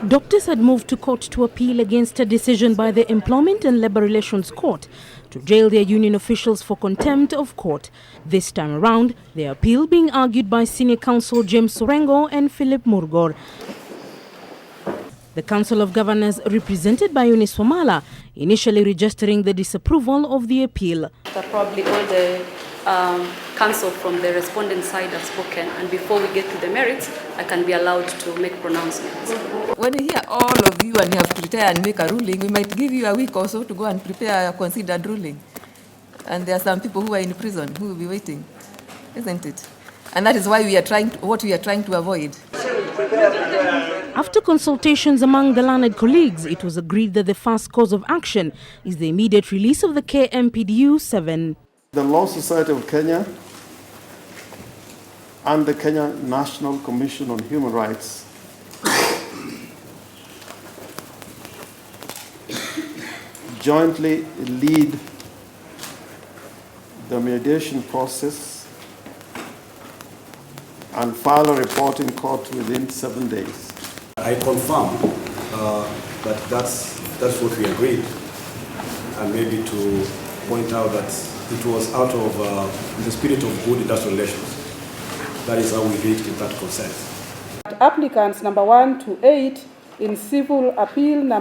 Doctors had moved to court to appeal against a decision by the Employment and Labour Relations Court to jail their union officials for contempt of court. This time around, the appeal being argued by Senior Counsel James Sorengo and Philip Murgor. The Council of Governors, represented by Eunice Wamala, initially registering the disapproval of the appeal. Probably all the counsel from the respondent side have spoken, and before we get to the merits, I can be allowed to make pronouncements. When we hear all of you and you have to retire and make a ruling, we might give you a week or so to go and prepare a considered ruling. And there are some people who are in prison who will be waiting, isn't it? And that is why we are trying to avoid. After consultations among the learned colleagues, it was agreed that the first course of action is the immediate release of the KMPDU 7. The Law Society of Kenya and the Kenya National Commission on Human Rights jointly lead the mediation process and file a report in court within 7 days. I confirm that that's what we agreed, and maybe to point out that it was out of the spirit of good industrial relations. That is how we reached that consent. Applicants number 1 to 8 in civil appeal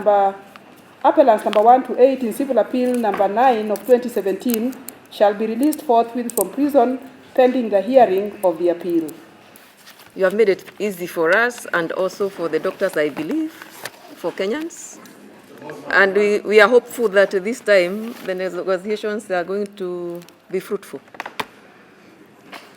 appellants number 1 to 8 in civil appeal number 9 of 2017 shall be released forthwith from prison pending the hearing of the appeal. You have made it easy for us and also for the doctors, I believe, for Kenyans. And we are hopeful that this time the negotiations are going to be fruitful.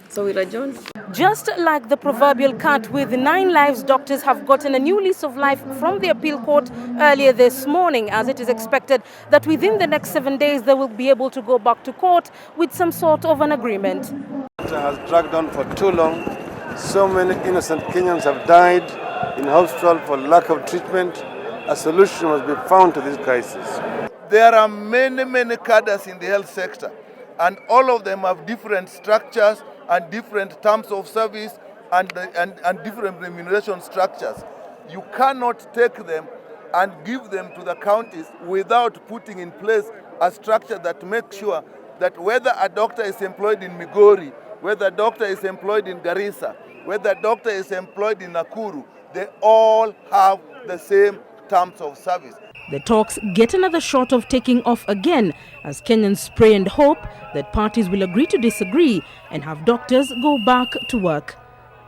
So we'll adjourn. Just like the proverbial cat with 9 lives, doctors have gotten a new lease of life from the appeal court earlier this morning, as it is expected that within the next 7 days they will be able to go back to court with some sort of an agreement. It has dragged on for too long. So many innocent Kenyans have died in hospital for lack of treatment. A solution must be found to this crisis. There are many cadres in the health sector, and all of them have different structures and different terms of service and different remuneration structures. You cannot take them and give them to the counties without putting in place a structure that makes sure that whether a doctor is employed in Migori, whether a doctor is employed in Garissa, whether a doctor is employed in Nakuru, they all have the same terms of service. The talks get another shot of taking off again as Kenyans pray and hope that parties will agree to disagree and have doctors go back to work.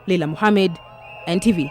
Leila, Mohammed, NTV.